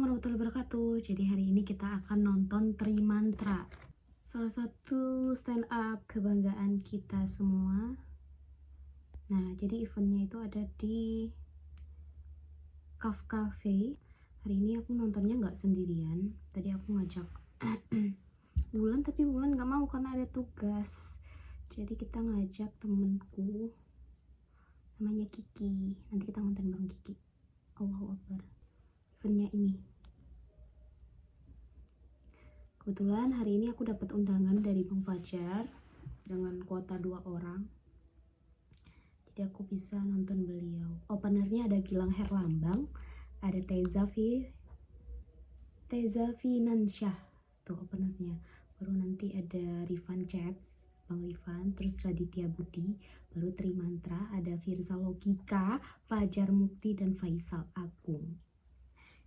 warahmatullahi wabarakatuh. Jadi hari ini kita akan nonton Trimantra, salah satu stand up kebanggaan kita semua. Nah, jadi eventnya itu ada di Kaf Cafe. Hari ini aku nontonnya nggak sendirian. Tadi aku ngajak Wulan, tapi Wulan nggak mau karena ada tugas. Jadi kita ngajak temenku, namanya Kiki. Nanti kita nonton bareng Kiki. Allahu Akbar. Eventnya ini. Kebetulan hari ini aku dapat undangan dari Bang Fajar dengan kuota 2 orang. Jadi aku bisa nonton beliau. Openernya ada Gilang Herlambang, ada Teza Finansyah tuh openernya. Baru nanti ada Rifan Chaps, Bang Rifan, terus Raditya Budi, baru Trimantra, ada Firza Logika, Fajar Mukti, dan Faisal Agung.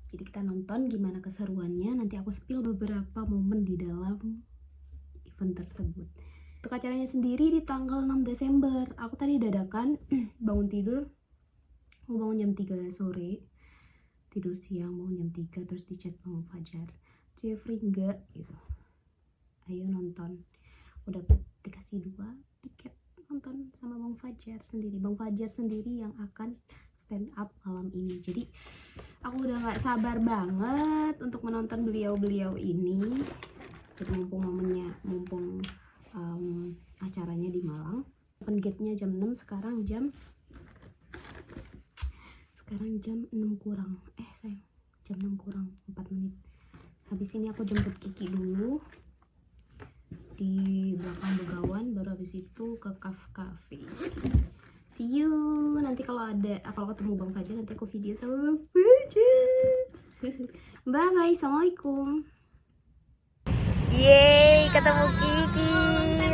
Jadi kita nonton gimana keseruannya. Nanti aku spill beberapa momen di dalam event tersebut. Untuk acaranya sendiri di tanggal 6 Desember. Aku tadi dadakan bangun tidur, mau bangun jam 3 sore, tidur siang bangun jam 3, terus di chat Bang Fajar, Jeffrey enggak gitu, ayo nonton. Udah dikasih 2 tiket nonton sama Bang Fajar sendiri. Bang Fajar sendiri yang akan stand up malam ini. Jadi aku udah gak sabar banget untuk menonton beliau ini. Jadi mumpung momennya, mumpung acaranya di Malang. Open gate-nya jam 6, sekarang jam 6 kurang. Sayang, jam 6 kurang 4 menit. Habis ini aku jemput Kiki dulu di belakang Begawan, baru habis itu ke Kaf Cafe. See you nanti kalau ketemu Bang Fajar, nanti aku video sama Bang Fajar. Bye bye, assalamualaikum. Yeay, ketemu Kiki,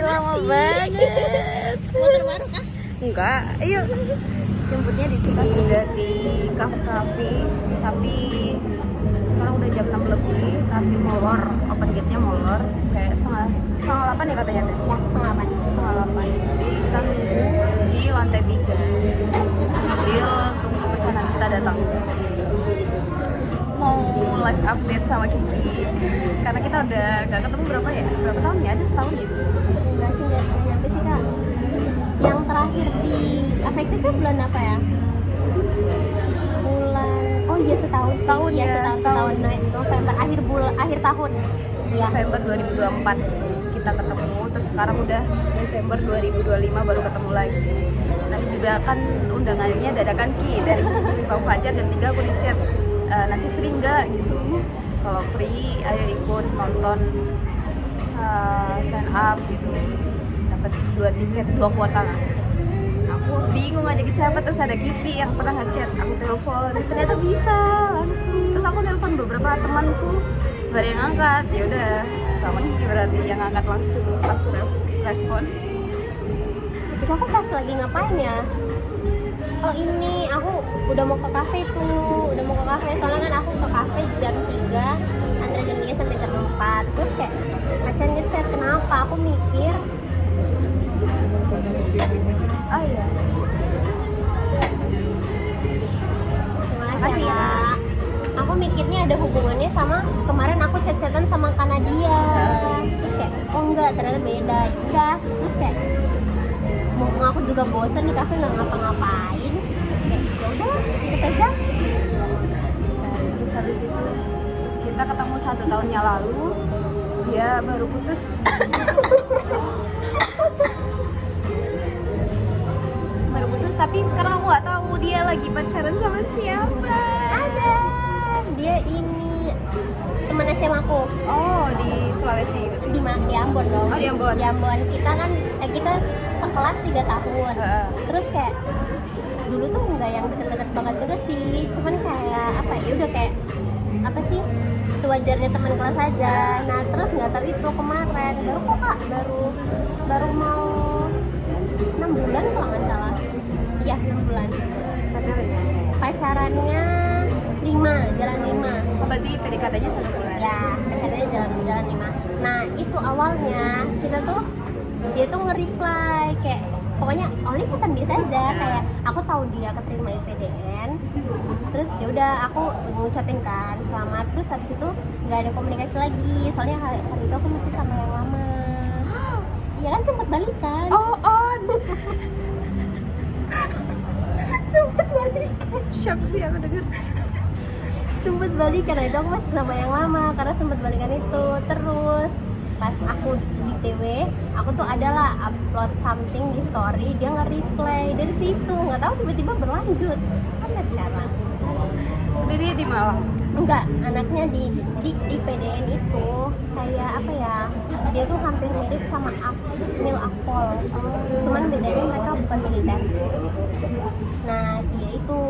lama banget. Motor baru kah? Enggak, ayo jemputnya di sini. Kita sudah di Kaf Cafe, tapi sekarang udah jam 6 lebih, tapi molor, open gate-nya molor, kayak setengah 8 ya katanya tadi? Ya, setengah 8. Jadi kita nunggu di lantai 3 sambil tunggu pesanan kita datang. Mau live update sama Kiki karena kita udah gak ketemu berapa tahun ya? Ada setahun ya? Enggak sih, enggak nyampe sih kak. Yang terakhir di AFX itu bulan apa ya? Oh iya, setahun ya, setahun. November, akhir tahun ya. November 2024 kita ketemu, terus sekarang udah Desember 2025 baru ketemu lagi. Nanti juga kan undangannya dadakan Ki dari Bang Fajar, jam 3 aku di chat, nanti free nggak gitu. Kalau free ayo ikut nonton stand up gitu, dapat 2 tiket 2 kuota. Aku bingung ngajakin siapa, terus ada Kiki yang pernah ngechat, aku telepon, ternyata bisa langsung. Terus aku telepon beberapa temanku, gak ada yang angkat. Ya udah, sama Kiki berarti yang angkat langsung pas respon. Itu aku pas lagi ngapain ya? Oh ini, aku udah mau ke kafe tuh, soalnya kan aku ke kafe jam 3, antara jam 3 sampai jam 4. Terus kayak pacar nge-chat, kenapa? Aku mikir, Oh iya, terima kasih ya kak. Aku mikirnya ada hubungannya sama kemarin aku chat-chatan sama Kanadia. Terus kayak, oh enggak, ternyata beda. Udah, terus kayak mau aku juga bosen di kafe nggak ngapa-ngapain. Kayak ya udah, ikut aja. terus habis itu kita ketemu 1 tahunnya lalu, dia baru putus. Tapi sekarang aku nggak tahu dia lagi pacaran sama siapa. Ada, dia ini teman SMA aku. Oh, di Sulawesi gitu. Di Ambon dong. Oh, di Ambon. Kita kan kita sekelas 3 tahun. Terus kayak dulu tuh nggak yang deket-deket banget juga sih, cuman kayak apa ya, udah kayak apa sih, sewajarnya teman kelas aja. Nah terus nggak tahu itu kemarin baru mau 6 bulan kalau nggak salah. Iya, 6 bulan. Pacarannya 5, jalan 5. Oh, berarti PDKT-nya 1 bulan. Ya, pacarannya jalan 5. Nah, itu awalnya dia tuh nge-reply kayak, pokoknya awalnya chatan biasa aja, kayak aku tahu dia keterima IPDN, terus ya udah aku ngucapin kan selamat, terus habis itu nggak ada komunikasi lagi, soalnya hari itu aku masih sama yang lama. Iya kan, sempat balikan. Sempat balikan. Shock sih aku denger. Sempat balikan, itu aku masih sama yang lama karena sempat balikan itu. Terus pas aku di TW, aku tuh adalah upload something di story, dia nge-reply. Dari situ nggak tahu tiba-tiba berlanjut sampai sekarang. Udah dia di Malang. Enggak, anaknya di PDN itu kayak apa ya, dia tuh hampir mirip sama Mil Akpol, cuman bedanya mereka bukan militer. Nah dia itu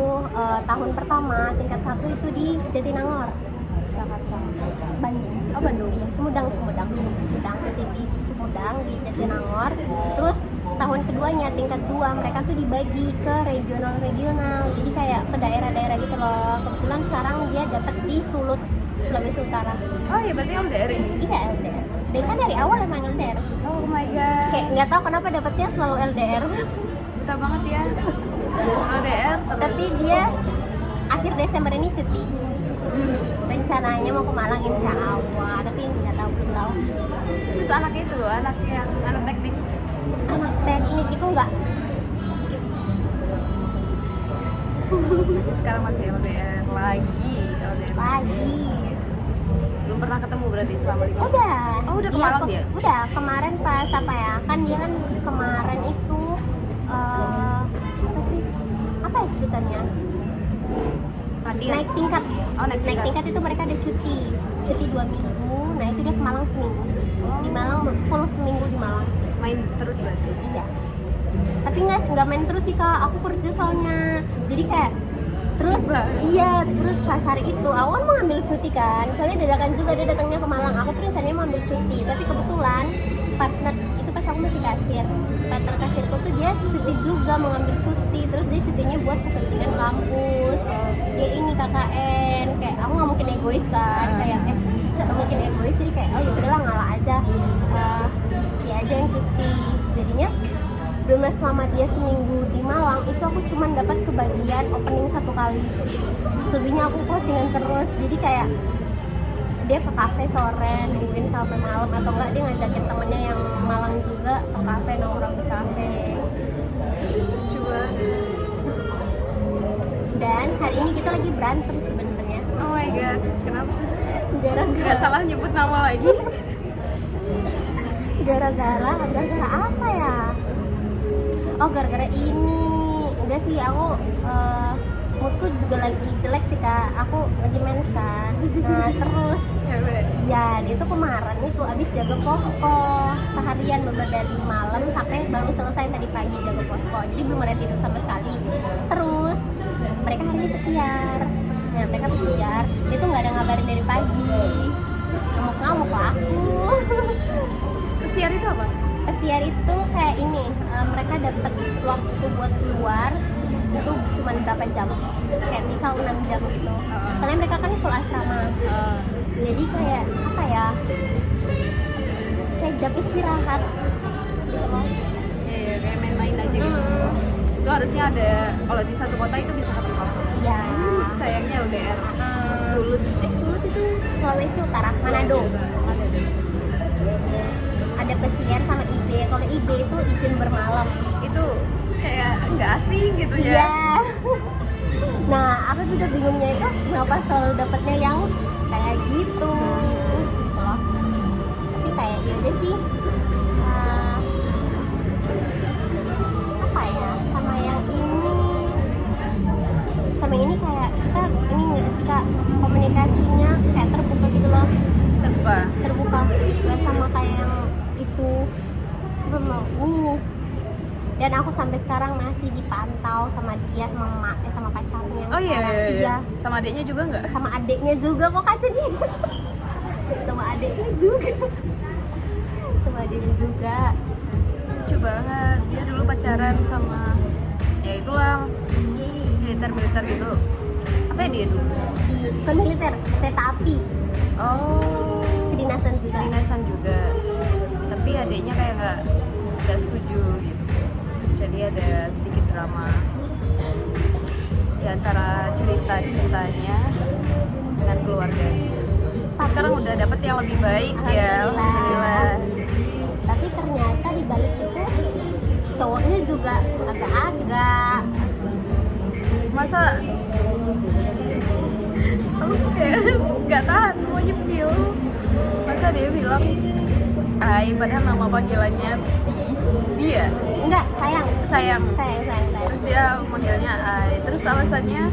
tahun pertama tingkat 1 itu di Jatinangor, Jakarta. Bandung. Ya, Sumedang, jadi di Sumedang di Jatinangor. Terus tahun keduanya tingkat 2 mereka tuh dibagi ke regional, jadi kayak ke daerah-daerah gitu loh. Kebetulan sekarang dia dapat di Sulut, Sulawesi Utara. Oh iya, berarti LDR ini. Iya, LDR. Dia kan dari awal emang LDR. Oh my god. Kayak nggak tahu kenapa dapetnya selalu LDR. Buta banget ya. LDR terus. Tapi dia akhir Desember ini cuti. Rencananya mau ke Malang insya Allah, tapi nggak tahu, belum tahu. Terus anak itu, anak teknik. Anak teknik itu nggak skip. Sekarang masih LDR lagi. Lagi. Belum pernah ketemu berarti selama 5 tahun. Udah. Oh, udah ke Iya, Malang dia? Udah, kemarin pas apa ya? Kan dia kan kemarin itu apa sih? Apa ya sebutannya? Latihan. Naik tingkat. Oh, naik Naik tingkat itu mereka ada cuti 2 minggu. Nah, itu dia ke Malang seminggu. Di Malang full seminggu di Malang. Main terus berarti. Iya. Tapi nggak main terus sih Kak, aku kerja soalnya. Jadi kayak terus iya, terus pas hari itu aku kan mau ambil cuti kan, soalnya dadakan juga dia datangnya ke Malang. Aku terus rencananya mau ambil cuti, tapi kebetulan partner itu pas aku masih kasir, partner kasirku tuh dia cuti juga mau ambil cuti, terus dia cutinya buat kepentingan kampus. Dia ini KKN, kayak aku nggak mungkin egois kan, kayak nggak mungkin egois, jadi kayak oh ya udahlah ngalah aja, dia aja yang cuti. Jadinya benar selama dia seminggu di Malang itu aku cuman dapat kebagian opening 1 kali, selebihnya aku closingan terus. Jadi kayak dia ke kafe sore nungguin sampai malam, atau enggak dia ngajakin temennya yang Malang juga ke kafe, nongkrong di kafe. Coba. Dan hari ini kita lagi berantem sebenarnya. Oh my god, kenapa? Gara-gara Gak salah nyebut nama lagi. gara-gara apa ya? Oh, gara-gara ini. Enggak sih, aku moodku juga lagi jelek sih Kak. Aku lagi mens kan. Nah, terus Cewek. ya dia tuh kemarin itu abis jaga posko seharian, bener dari malam sampai baru selesai tadi pagi jaga posko. Jadi belum ada tidur sama sekali. Terus mereka hari ini pesiar. Nah, mereka pesiar, dia tuh nggak ada ngabarin dari pagi. Ngamuk-ngamuk lah aku. Pesiar itu apa? Pesiar itu kayak ini, mereka dapat waktu buat keluar itu cuma berapa jam, kayak misal 6 jam gitu. Soalnya mereka kan full asrama, jadi kayak apa ya, kayak jam istirahat gitu loh. Iya, kayak main-main aja gitu. Itu harusnya ada, kalau di satu kota itu bisa ketemu. Iya. Sayangnya LDR. Sulut itu Sulawesi Utara, Manado. Ada pesiar sama IB. Kalau IB itu izin bermalam. itu kayak nggak asing gitu ya. Iya. Nah, aku juga bingungnya itu kenapa selalu dapetnya yang kayak gitu. Loh. Tapi kayak ya udah sih. Apa ya? Sama yang ini kayak kita ini nggak sih Kak, komunikasinya kayak terbuka gitu loh. Terbuka. Nggak sama kayak yang itu. Dan aku sampai sekarang masih dipantau sama dia, sama emaknya, sama pacarnya yang Oh sekarang. iya. Sama adiknya juga nggak? Sama adiknya juga kok Kak Ceni. Sama adiknya juga. Sama adiknya juga. Lucu banget. Dia dulu pacaran sama ya itulah militer gitu. Apa ya dia dulu? Bukan militer, kereta api. Oh, Kedinasan juga. kedinasan juga. Tapi adiknya kayak nggak setuju gitu. jadi ada sedikit drama di antara cerita-ceritanya dengan keluarganya. Sekarang udah dapet yang lebih baik ya, alhamdulillah. Tapi ternyata di balik itu cowoknya juga agak-agak Masa aku kayak nggak tahan mau nyepil. Masa dia bilang Ai padahal nama panggilannya dia enggak sayang. sayang. Terus Terus dia manggilnya Ai. Terus alasannya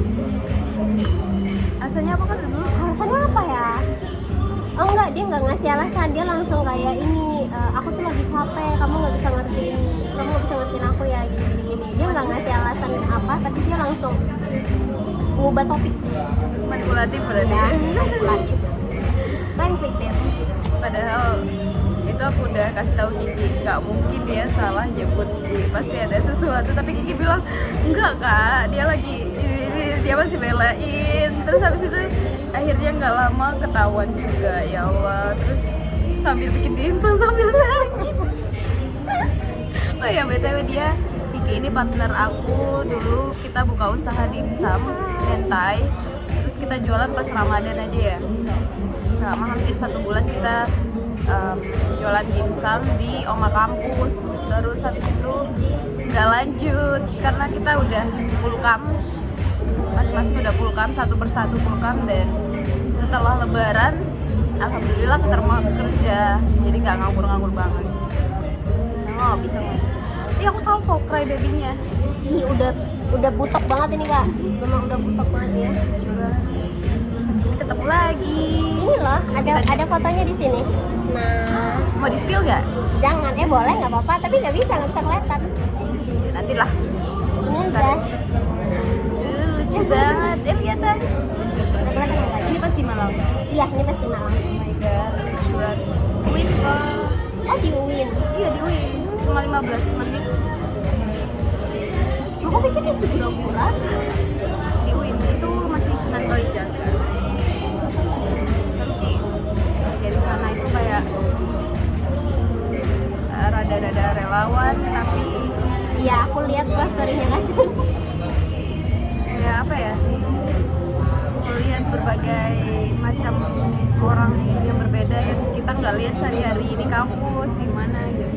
apa kan dulu? alasannya apa ya? Oh enggak, dia nggak ngasih alasan, dia langsung kayak ini, aku tuh lagi capek, kamu nggak bisa ngertiin aku ya, gini. Dia nggak ngasih alasan apa, tapi dia langsung ngubah topik. Manipulatif berarti. Ya, Ya. manipulatif. Prank victim. Padahal itu aku udah kasih tahu Kiki, nggak mungkin dia salah nyebut Kiki, pasti ada sesuatu. Tapi Kiki bilang enggak kak, dia lagi ini, dia masih belain. Terus habis itu akhirnya nggak lama ketahuan juga, ya Allah. Terus sambil bikin dimsum sambil nangis. Oh ya btw dia Kiki ini partner aku dulu, kita buka usaha dimsum mentai. Terus kita jualan pas Ramadan aja ya. Selama hampir 1 bulan kita jualan dimsum di Oma kampus. Terus habis itu nggak lanjut karena kita udah pulkam, masing-masing udah pulkam, satu persatu pulkam. Dan setelah lebaran alhamdulillah keterima kerja, jadi nggak nganggur-nganggur banget. Oh bisa nggak? Iya aku salvo cry baby-nya. Ih, udah butok banget ini kak, memang udah butok banget ya. Coba habis ini ketemu lagi. Ini loh, ada fotonya di sini. Nah, Mau di spill nggak? jangan, boleh nggak apa-apa, tapi nggak bisa kelihatan. Nantilah. Ini aja, Lucu banget. Lihat dah. nggak kelihatan nggak? Ini pasti malam. Iya, ini pasti malam. Oh my god, lucu banget. Win Oh di UIN. Iya di Win. Cuma 15 menit Aku pikir di Sugro-Pura. di Win. Itu masih Sunan Kalijaga. Seperti dari sana itu kayak rada-rada relawan, tapi Iya, aku lihat kok story-nya Kak Cun. ya apa ya, melihat berbagai macam orang yang berbeda yang kita nggak lihat sehari-hari di kampus, di mana gitu,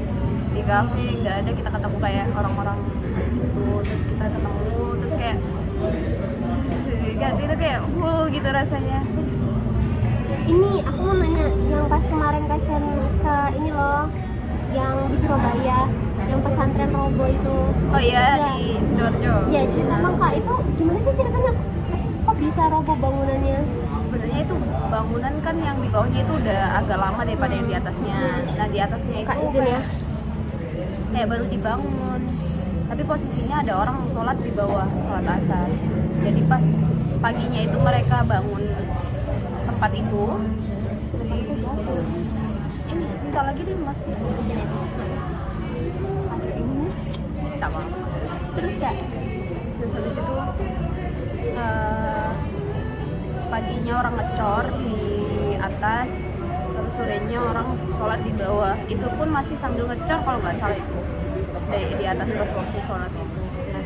di kafe nggak ada, kita ketemu kayak orang-orang itu. Terus kita ketemu, terus kayak itu kayak full gitu rasanya. Ini aku mau nanya, yang pas kemarin Kak Cun ke ini loh, yang di Surabaya, yang pesantren Robo itu. Oh iya, Iya. di Sidoarjo. Iya, cerita dong Kak, itu gimana sih ceritanya? Kok bisa roboh bangunannya? Sebenarnya itu bangunan kan yang di bawahnya itu udah agak lama daripada yang di atasnya. Nah di atasnya itu Kak izin ya. kayak baru dibangun, tapi posisinya ada orang sholat di bawah, sholat asar. Jadi pas paginya itu mereka bangun tempat itu. Ini minta lagi deh mas. Ada ininya. Minta maaf. Terus Kak? Terus habis itu paginya orang ngecor di atas, terus sorenya orang sholat di bawah. Itu pun masih sambil ngecor kalau nggak salah itu di atas pas waktu sholat itu. Nah,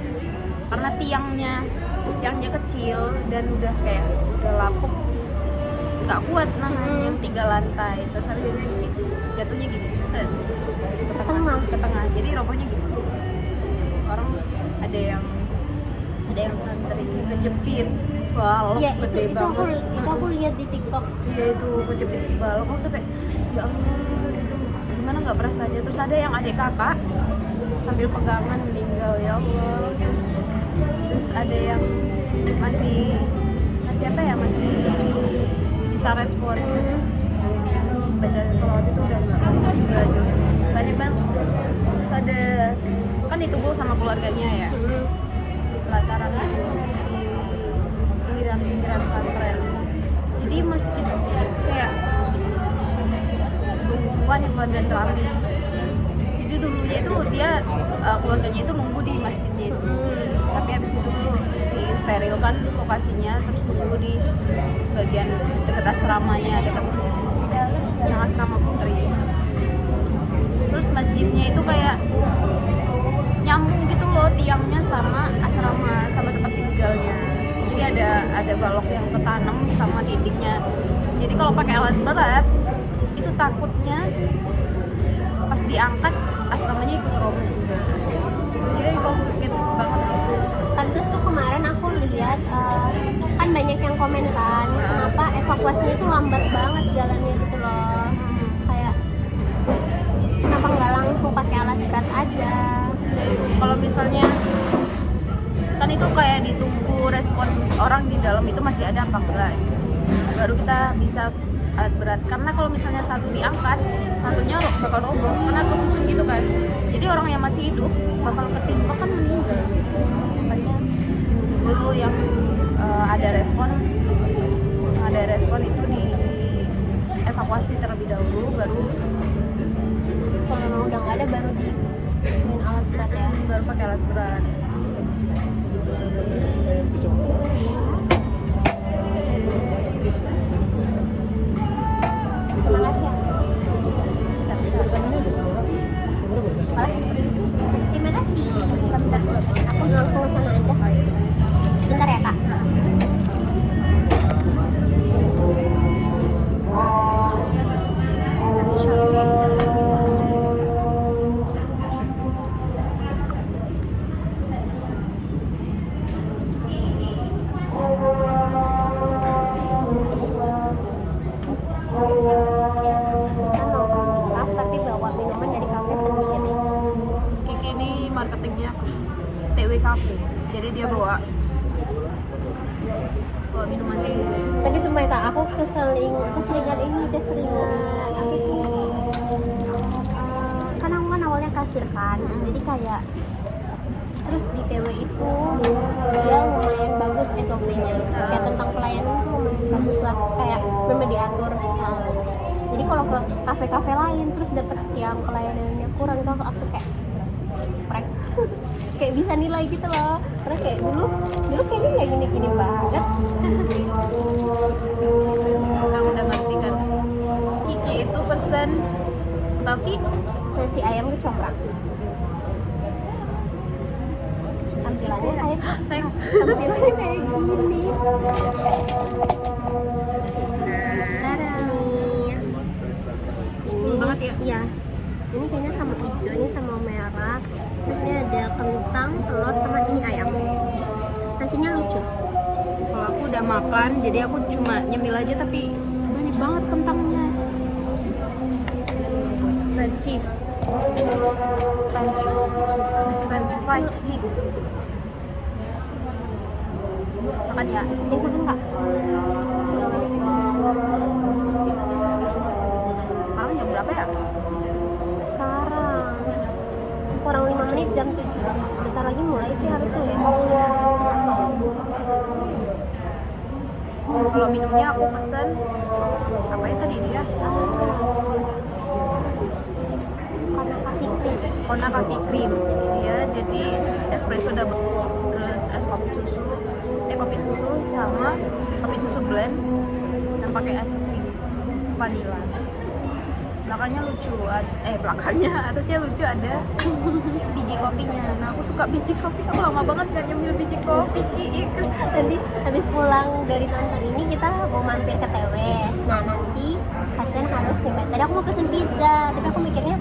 karena tiangnya kecil dan udah kayak udah lapuk, nggak kuat nahan yang 3 lantai. Terus habis itu jatuhnya gini, set ke tengah. Jadi robohnya gitu. Orang ada yang santri kejepit balok Iya, gede banget. itu aku lihat di TikTok. Iya itu kejepit balok, aku sampai ya Allah gitu, gimana nggak perasaannya. Terus ada yang adik kakak sambil pegangan meninggal, ya Allah. Terus ada yang masih apa ya, masih bisa respon baca sholawat itu udah nggak banyak banget. Terus ada kan ditunggu sama keluarganya ya, pelataran itu pinggiran pesantren. Jadi masjid kayak tumpuan yang badan rapi. Jadi dulunya itu dia keluarganya itu nunggu di masjidnya itu, tapi habis itu disterilkan lokasinya, terus nunggu di bagian dekat asramanya, dekat yang asrama putri. Terus masjidnya itu kayak nyambung gitu tiangnya sama asrama, sama tempat tinggalnya. Jadi ada balok yang ketanam sama dindingnya. Jadi kalau pakai alat berat itu takutnya pas diangkat asramanya ikut roboh juga. Jadi komplikat banget. Pantes tuh kemarin aku lihat kan banyak yang komen kan kenapa evakuasinya tuh lambat banget jalannya gitu loh. Kayak kenapa nggak langsung pakai alat berat aja? Kalau misalnya kan itu kayak ditunggu respon orang di dalam itu masih ada apa enggak gitu. Baru kita bisa alat berat, karena kalau misalnya satu diangkat satunya bakal roboh karena kesusun gitu kan. Jadi orang yang masih hidup bakal ketimpa kan meninggal. Makanya dulu yang ada respon itu di evakuasi terlebih dahulu, baru Kalau memang udah nggak ada baru di main alat berat ya. baru pakai alat berat. Terima kasih ya. Terima kasih. Aku langsung ke sana aja. Sebentar ya kak. Tapi bawa minuman dari kafe sendiri. Kiki ini marketingnya TW Cafe, jadi dia bawa minuman sendiri. Tapi sumpah ya, kak, aku keseringan apa sih? Kan aku kan awalnya kasir kan, jadi kayak terus di TW itu dia lumayan bagus SOP-nya, kayak tentang pelayanan tuh lumayan bagus lah, kayak bener diatur. Jadi kalau ke kafe-kafe lain terus dapet yang pelayanannya kurang itu aku langsung kayak prek. Kayak bisa nilai gitu loh, karena kayak dulu kayaknya nggak gini-gini banget. Sekarang udah ngerti kan. Kiki itu pesen tapi Nasi ayam kecombrang. Tampilannya kayak sayang tampilannya kayak gini. Tada nih. Ini banget ya? Iya. Ini kayaknya sama hijau, ini sama merah. Terus ini ada kentang, telur, sama ini ayam. Nasinya lucu. kalau aku udah makan, jadi aku cuma nyemil aja tapi banyak banget kentangnya. French cheese, French fries cheese. Makan ya. Makan nggak? Sekarang jam berapa ya? Sekarang kurang 5 menit, jam 7. Bentar lagi mulai sih harusnya ya. Kalau minumnya aku pesen apa ya tadi dia? Karena coffee cream. Kona coffee cream. Dia jadi espresso double, terus es kopi susu sama kopi susu blend dan pakai es krim vanilla. Belakangnya lucu, belakangnya atasnya lucu ada biji kopinya. Nah aku suka biji kopi, aku lama banget gak nyemil biji kopi. Nanti habis pulang dari nonton ini kita mau mampir ke TW. Nah nanti Kacan harus nyoba. Tadi aku mau pesen pizza, tapi aku mikirnya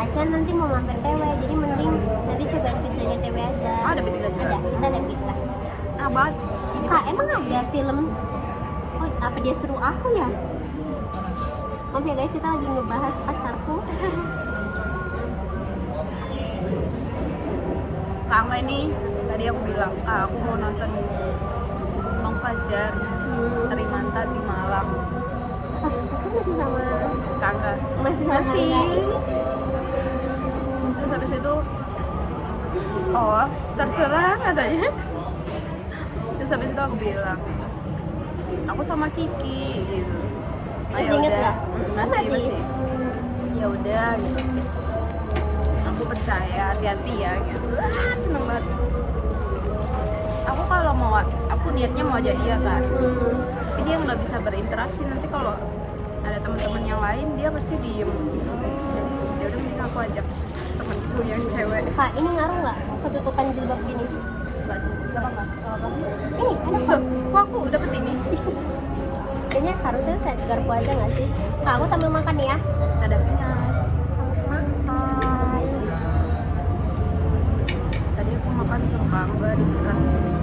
Kacan nanti mau mampir TW, jadi mending nanti cobain pizzanya TW aja. Ada pizza juga? Ada, kita ada pizza. Abad. Kak, emang ada film? Oh, apa dia suruh aku ya? Maaf ya guys, kita lagi ngebahas pacarku. Kak Angga ini tadi aku bilang, aku mau nonton Bang Fajar Terimanta di Malang. Kacan masih sama Kak Angga masih sama masih. Angga. Terus habis itu terserah katanya. Terus habis itu aku bilang aku sama Kiki gitu. Masih inget nggak? Masih. Ya udah gitu. Aku percaya, hati-hati ya gitu. Seneng banget. Aku kalau mau, aku niatnya mau ajak dia kan. Tapi dia nggak bisa berinteraksi, nanti kalau ada teman-teman yang lain dia pasti diem. Jadi ya udah, mending aku ajak teman aku yang cewek. Kak, ini ngaruh nggak ketutupan jilbab gini? Enggak sih, enggak apa-apa. Ini ada Loh, kok. kok aku dapet ini? Kayaknya harusnya saya garpu aja nggak sih? Kak, aku sambil makan ya. Ada penyas. Makan. Tadi aku makan sama Angga di dekat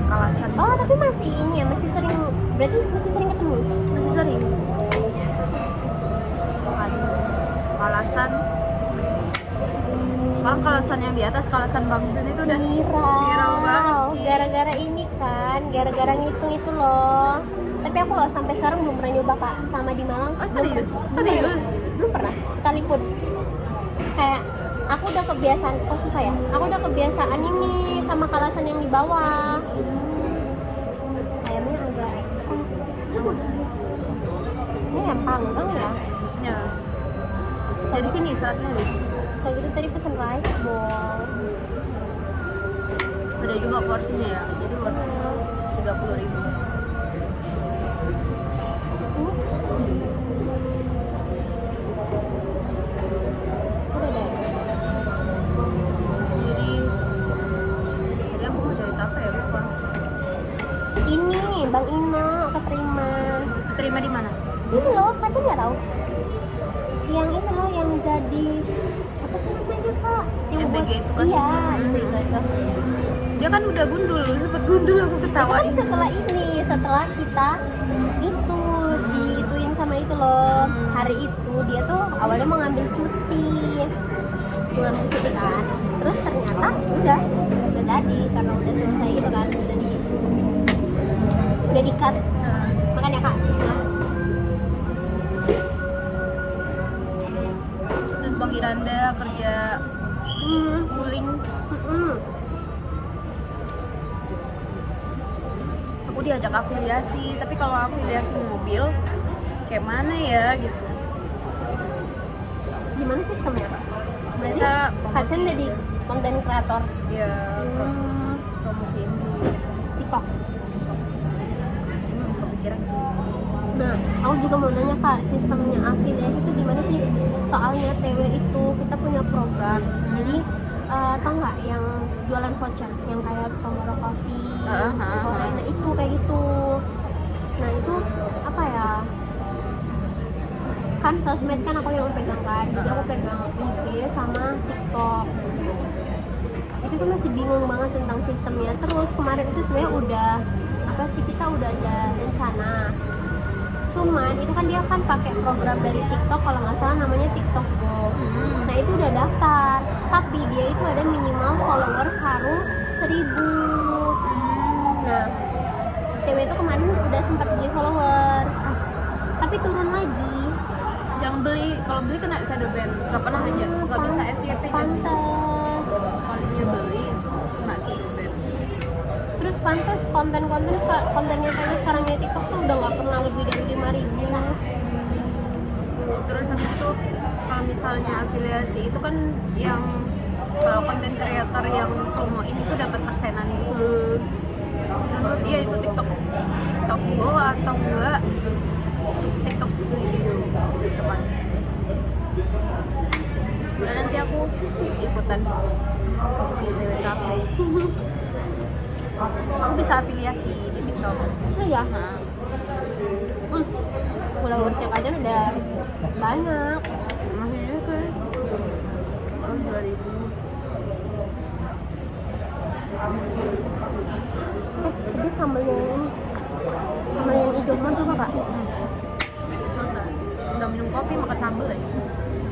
Kalasan. Oh, tapi masih ini ya, masih sering, berarti masih sering ketemu? Masih sering. Makan Kalasan. Sekarang Kalasan yang di atas, Kalasan Bang Jun itu udah viral banget. Gara-gara ini kan, gara-gara ngitung itu loh. Tapi aku loh sampai sekarang belum pernah nyoba Kak, sama di Malang. Oh serius? Serius? Belum pernah, sekalipun. Kayak aku udah kebiasaan, oh susah ya. Aku udah kebiasaan ini sama Kalasan yang di bawah. Ayamnya agak keras. Ini yang panggang ya. Ya. Dari sini seratnya deh. Kalau gitu tadi pesen rice bowl. Ada juga porsinya ya. Jadi buat 30.000. Jadi aku mau cari apa ya, lupa. Ini Bang Ino keterima. Terima di mana? Ini loh, Kacen nggak tahu? Yang itu loh, yang jadi apa sih namanya Kak? Yang MBG buat, itu kan? iya, itu. Dia kan udah gundul, sempet gundul aku Itu ketawa. kan setelah kita itu diituin sama itu loh. Hari itu dia tuh awalnya mau ngambil cuti kan. Terus ternyata udah tadi karena udah selesai itu kan, udah di cut. Makan ya Kak, bismillah. Terus Bang Iranda kerja guling. Aku diajak afiliasi, tapi kalau afiliasi mobil kayak mana ya gitu. Gimana sistemnya Kak? Berarti Kita Kacen jadi konten kreator ya promosiin di TikTok. kepikiran sih. Nah, aku juga mau nanya Kak, sistemnya afiliasi itu gimana sih? Soalnya TW itu kita punya program. Jadi tau nggak yang jualan voucher yang kayak Tomorrow Coffee, Corona itu kayak gitu. Nah itu apa ya? Kan sosmed kan aku yang pegang kan, jadi aku pegang IG sama TikTok. Itu tuh masih bingung banget tentang sistemnya. Terus kemarin itu sebenarnya udah kita udah ada rencana. Cuman itu kan dia kan pakai program dari TikTok, kalau nggak salah namanya TikTok Go. Nah itu udah daftar, tapi dia itu ada minimal followers harus 1.000. Nah TW itu kemarin udah sempat beli followers, tapi turun lagi. Jangan beli, kalau beli kena shadow ban. Nggak pernah aja, nggak bisa FYP. Pantes. Kalinya beli itu kena shadow ban. Terus pantes kontennya TW sekarang di TikTok tuh udah nggak pernah lebih dari 5.000. Terus habis itu kalau misalnya afiliasi itu kan yang kalau konten kreator yang promo ini tuh dapat persenan gitu. Menurut dia itu TikTok Go atau enggak TikTok Studio gitu kan. Dan nanti aku ikutan di TW Cafe. Aku bisa afiliasi di TikTok. Oh ya, Nah, followersnya Kacen udah banyak. maksudnya kan tahun 2000. Dia sambelnya yang ini, sambel yang hijau mana coba Kak? Udah minum kopi makan sambal aja.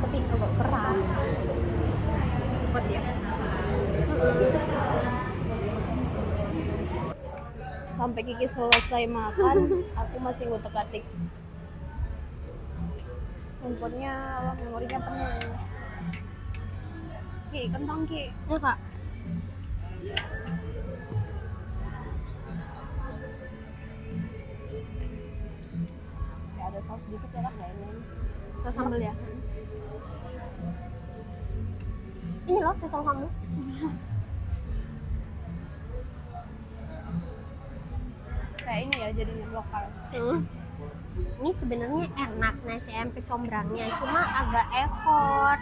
Tapi agak keras. Cepet ya. Sampai Kiki selesai makan, aku masih ngutek-atik. Handphonenya, memorinya penuh. Ki, kentang Ki. Ya Kak. Ya ada saus dikit ya, nggak ini. Saus sambal ya. Ini loh cocok kamu. Kayak ini ya, jadi lokal. Ini sebenarnya enak nasi ayam kecombrangnya, cuma agak effort.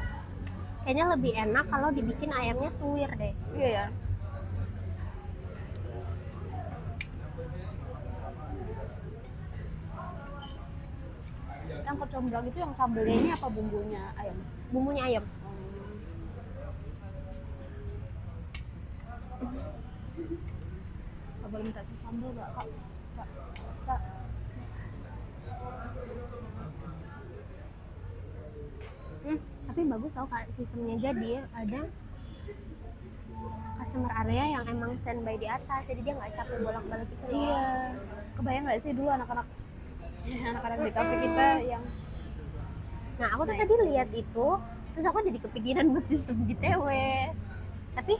kayaknya lebih enak kalau dibikin ayamnya suwir deh. Iya ya. Yang kecombrang itu yang sambelnya ini apa bumbunya ayam? Bumbunya ayam. Kak boleh minta sambal nggak kak? Kak, kak. Tapi bagus tau kak sistemnya, jadi ada customer area yang emang standby di atas, jadi dia nggak capek bolak-balik gitu loh. Iya. Kebayang nggak sih dulu anak-anak di kafe kita yang Nah aku tuh tadi lihat itu, terus aku jadi kepikiran buat sistem di TW. Tapi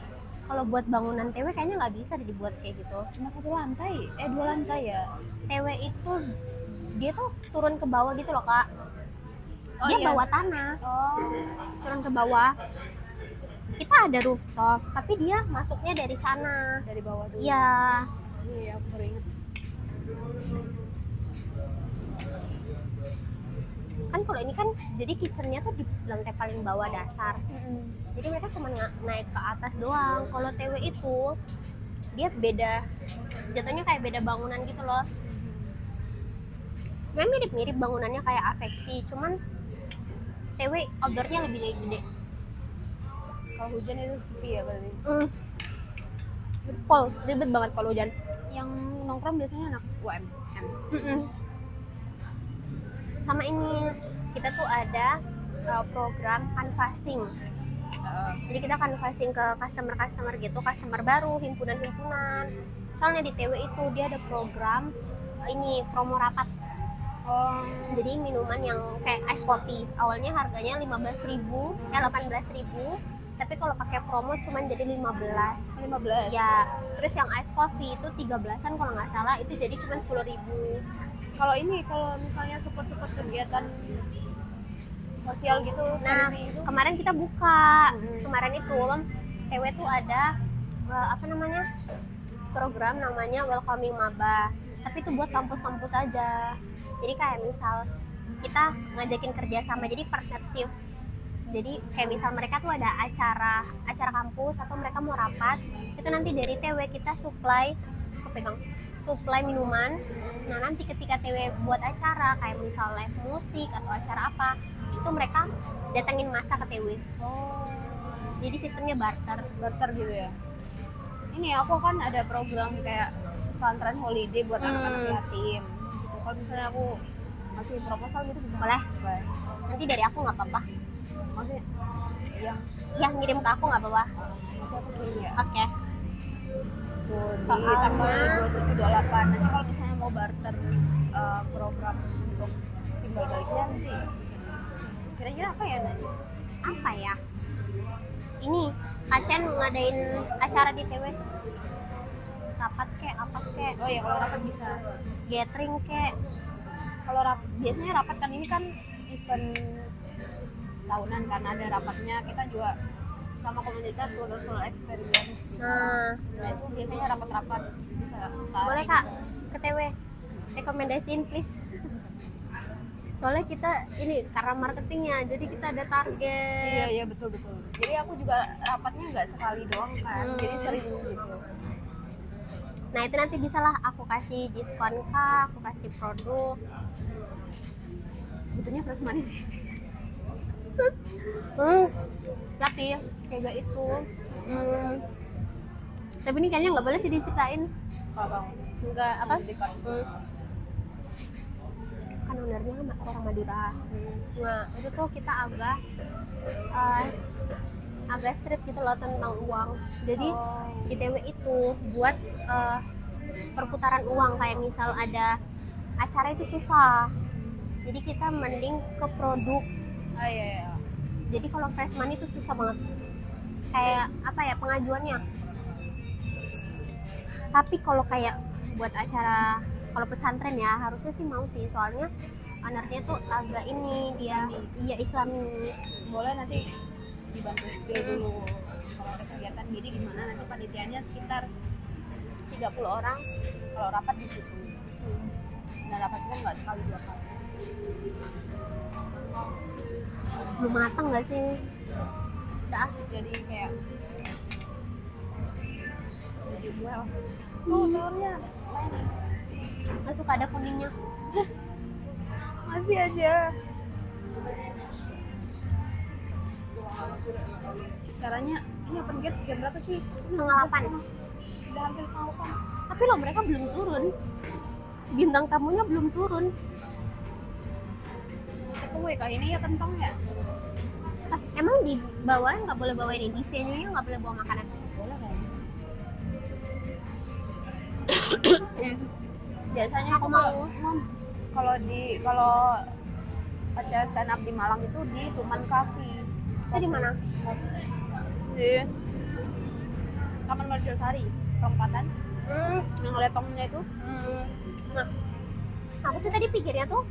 kalau buat bangunan TW kayaknya nggak bisa dibuat kayak gitu. cuma 1 lantai, 2 lantai ya. TW itu dia tuh turun ke bawah gitu loh kak. Oh, Dia iya. bawa tanah, Oh, turun ke bawah. Kita ada rooftop, tapi dia masuknya dari sana. dari bawah dulu. Iya. Iya, aku baru ingat. Kan kalau ini kan jadi kitchennya tuh di lantai paling bawah dasar. Jadi mereka cuma naik ke atas doang. Kalau TW itu dia beda, jatuhnya kayak beda bangunan gitu loh. Sebenarnya mirip-mirip bangunannya kayak Aveksi, cuman TW outdoornya lebih gede. Kalau hujan itu sepi ya berarti. Cold, ribet banget kalau hujan. Yang nongkrong biasanya anak UMM. Sama ini kita tuh ada program canvassing. Jadi kita canvassing ke customer gitu, customer baru, himpunan-himpunan. Soalnya di TW itu dia ada program ini promo rapat. Oh, Jadi minuman yang kayak ice kopi awalnya harganya 18.000, 18.000, tapi kalau pakai promo cuman jadi 15. 15. Ya, terus yang ice coffee itu 13-an kalau nggak salah, itu jadi cuma 10.000. Kalau ini kalau misalnya support kegiatan sosial gitu, Nah, charity itu. kemarin kita buka, Hmm. kemarin itu TW tuh ada apa namanya program namanya Welcoming Maba, tapi itu buat kampus-kampus aja. Jadi kayak misal kita ngajakin kerjasama, jadi partnership. Jadi kayak misal mereka tuh ada acara kampus atau mereka mau rapat, itu nanti dari TW kita supply minuman. Nah nanti ketika TW buat acara kayak misal live musik atau acara apa, itu mereka datangin masa ke TW. Oh, Jadi sistemnya barter. gitu ya. Ini aku kan ada program kayak pesantren holiday buat anak-anak yatim. Gitu. Kalau misalnya aku masukin proposal gitu bisa. Boleh. Boleh. Nanti dari aku nggak apa-apa. Maksudnya yang Ya ngirim ke aku nggak apa-apa. nanti aku kirim ya. Oke. Tuh, di Soalnya- tanggal 27 28. Nanti kalau misalnya mau barter program untuk timbal baliknya nanti kira-kira apa ya nanti? Apa ya? Ini Acen ngadain acara di TW. Rapat kek, apa kek, Oh ya kalau rapat bisa. gathering kek. Kalau biasanya rapat kan ini kan event tahunan kan ada rapatnya, kita juga sama komunitas social experience gitu. Nah, Nah itu biasanya rapat-rapat bisa boleh kak ke TW. Rekomendasiin please. Soalnya kita ini karena marketingnya, jadi kita ada target. Iya betul. Jadi aku juga rapatnya nggak sekali doang kan, jadi sering gitu. Nah itu nanti bisalah aku kasih diskon kak, aku kasih produk. Butuhnya fresh money sih. Tapi kayak itu. Tapi ini kayaknya nggak boleh sih diceritain. Kalau bang, Nggak apa? diskon. Kan ownernya orang Madura. Nah itu tuh kita agak strict gitu loh tentang uang. Jadi di TW itu buat perputaran uang, kayak misal ada acara itu susah. Jadi kita mending ke produk. Iya. Jadi kalau fresh money itu susah banget. Kayak apa ya pengajuannya. Tapi kalau kayak buat acara, kalau pesantren ya harusnya sih mau sih, soalnya ownernya tuh agak ini dia iya Islami. Boleh nanti dibantu spill dulu. Kalau ada kegiatan gini gimana, nanti panitianya sekitar 30 orang. Kalau rapat di situ. Dan rapat kita nggak sekali 2 kali. Belum matang nggak sih? Udah. jadi kayak jadi well. Tuh telurnya Gak suka ada kuningnya. masih aja. Caranya ini open gate jam berapa sih? 7:30. Udah hampir mau kan? Tapi loh mereka belum turun. Bintang tamunya belum turun. Tunggu ya, ini ya kentang ya? Emang di bawah nggak boleh bawa ini, di venue-nya nggak boleh bawa makanan? Boleh kan? Biasanya Aku itu mau. kalau acara stand up di Malang itu di Tuman Cafe. Itu di mana? Di Taman Mercosari, perempatan yang ada tongnya itu. Nah, aku tuh tadi pikirnya tuh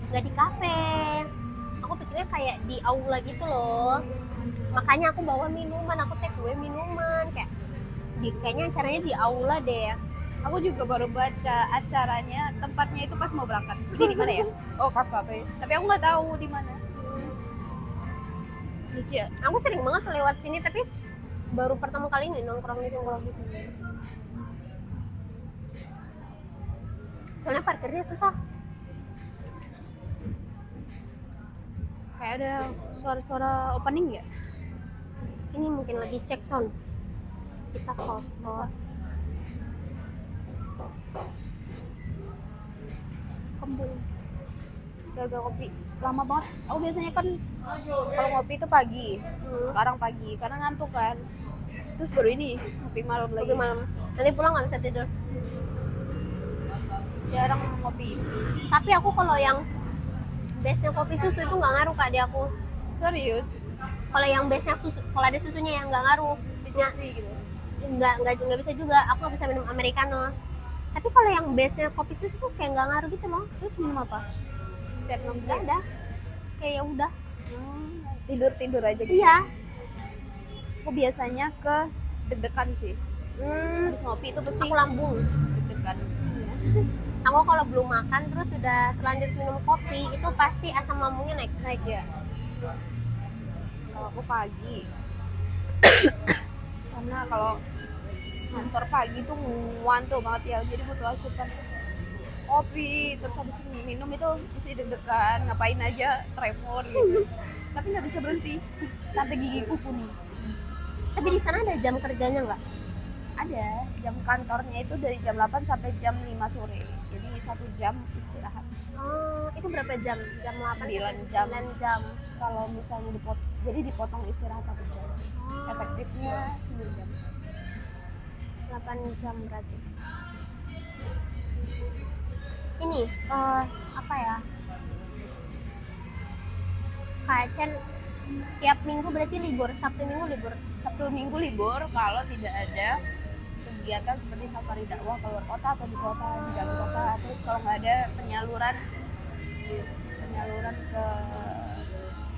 nggak di kafe. Aku pikirnya kayak di aula gitu loh. Makanya aku bawa minuman, aku take away minuman kayak kayaknya acaranya di aula deh. Aku juga baru baca acaranya, tempatnya itu pas mau berangkat. Ini di mana ya? Oh, kafe. Tapi aku nggak tahu di mana. Lucu ya. Aku sering banget lewat sini tapi baru pertama kali ini nongkrong di sini. Soalnya parkirnya susah. Kayak ada suara-suara opening ya? Ini mungkin lagi cek sound. Kita foto. Kembung. Gagal kopi. Lama banget. Aku biasanya kan kalau ngopi itu pagi. Sekarang pagi karena ngantuk kan. Terus baru ini ngopi malam lagi. Kopi malam. Nanti pulang nggak bisa tidur. Jarang ngopi. Tapi aku kalau yang base-nya kopi susu itu nggak ngaruh Kak di aku. Serius? Kalau yang base-nya susu, kalau ada susunya yang nggak ngaruh. Ya, gitu. nggak bisa juga. Aku nggak bisa minum americano. Tapi kalau yang base-nya kopi susu tuh kayak nggak ngaruh gitu loh. Terus minum apa? Vietnam Nggak ada. Kayak ya udah. Tidur aja gitu. Iya. Aku biasanya ke deg-degan sih. Habis ngopi itu pasti Aku lambung. deg-degan. Aku kalau belum makan terus sudah terlanjur minum kopi itu pasti asam lambungnya naik. Ya. Kalau aku pagi. Karena kalau kantor pagi tuh ngantuk banget ya, jadi butuh asupan kopi. Terus habis minum itu mesti deg-degan, ngapain aja tremor gitu. Tapi nggak bisa berhenti sampai gigiku kuning. Tapi di sana ada jam kerjanya nggak? Ada, jam kantornya itu dari jam 8 sampai jam 5 sore. Jadi 1 jam istirahat. Oh, itu berapa jam? Jam 8? 9 jam. 9 jam. Kalau misalnya dipotong istirahat 1 jam. Efektifnya 9 jam. 8 jam berarti. Ini apa ya? Kak Chen tiap minggu berarti libur, Sabtu Minggu libur. Sabtu Minggu libur kalau tidak ada kegiatan seperti safari dakwah keluar kota atau di kota, di dalam kota. Terus kalau nggak ada penyaluran ke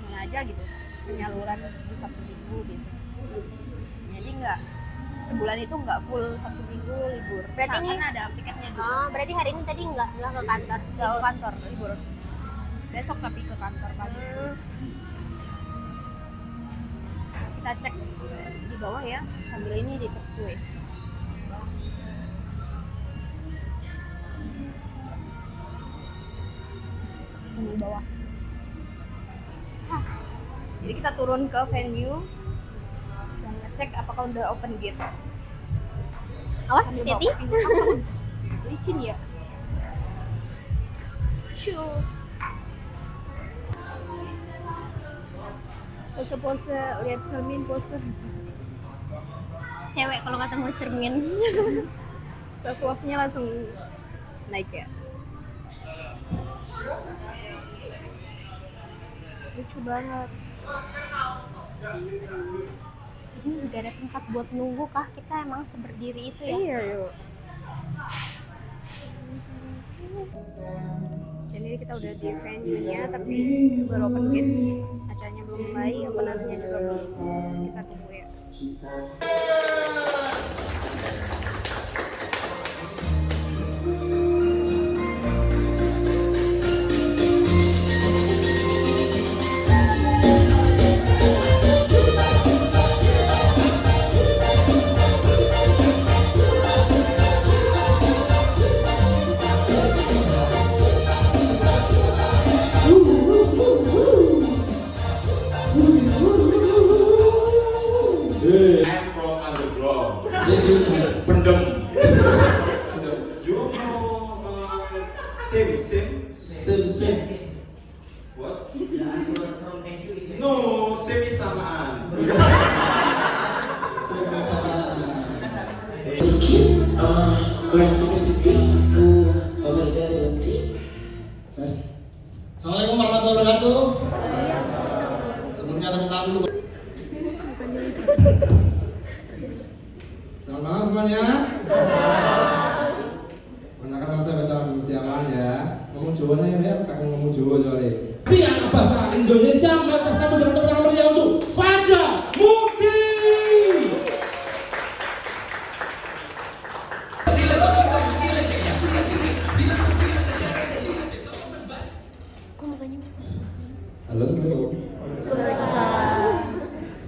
mana aja gitu, penyaluran di Sabtu Minggu biasanya. Jadi nggak sebulan itu nggak full Sabtu Minggu libur. Berarti ini ada tiketnya juga. Oh, berarti hari ini tadi nggak ke kantor. Nggak ke kantor, libur. Besok tapi ke kantor pagi. Kita cek di bawah ya, sambil ini dicek gue. Di bawah. Jadi kita turun ke venue dan ngecek apakah udah open gate. Awas, Sambil bawa Titi. kopi. Licin ya. Pose-pose, lihat cermin pose. Cewek kalau ketemu cermin. Self love-nya langsung naik ya. Lucu banget. Ini juga ada tempat buat nunggu kah? Kita emang seberdiri itu ya? Iya yuk. Jadi kita udah di venue-nya tapi baru open gate. Acaranya belum mulai, openannya juga belum. Kita tunggu ya. I'm from underground. Pendem. You know same. What? No, same is samaan. Assalamualaikum warahmatullahi wabarakatuh. Sebelumnya tepuk tangan dulu. Selamat malam semuanya. Menangkan nama saya baca Abdul Setiawan ya. Ngomong Jawa ya, tak ngomong Jawa soalnya. Pihak bahasa Indonesia maka saya dengan tepuk tangan meriah untuk Fajar Mukti. Halo, assalamualaikum.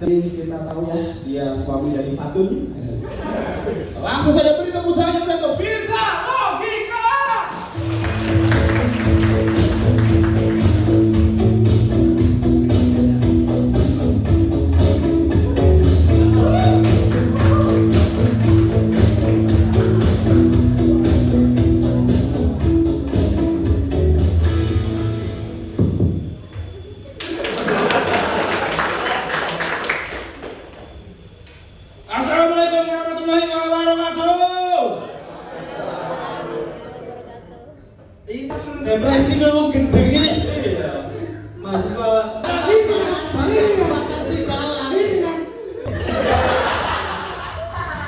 Kita tahu ya, dia suami dari Fatun. Langsung saja beri tepuk tangan untuk Firza Logika. Assalamualaikum warahmatullahi wabarakatuh. Depresi ngomong gede gini. Mahasiswa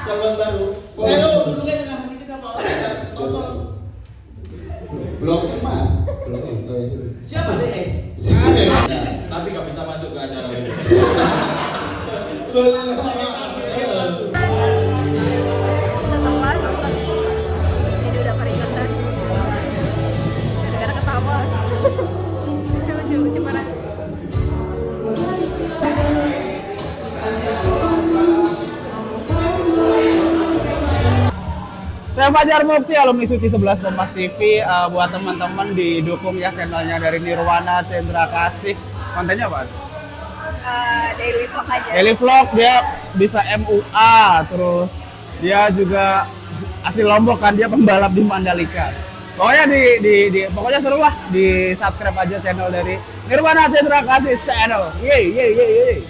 calon baru. Ayo, duduknya dengan kita mau tonton. Blognya Mas. Siapa deh? Tapi nggak bisa masuk ke acara ini. Setelah nonton ini udah keringetan gara-gara ketawa. Lucu mana? Saya Fajar Mukti, alumni Suci 11 Kompas TV. Buat teman-teman didukung ya channelnya dari Nirwana Cendra Kasih. Kontennya apa? Daily vlog aja. Daily vlog, dia bisa MUA, terus dia juga asli Lombok kan, dia pembalap di Mandalika. Pokoknya pokoknya seru lah, di subscribe aja channel dari Nirwana Cendra Kasih channel. Yeay.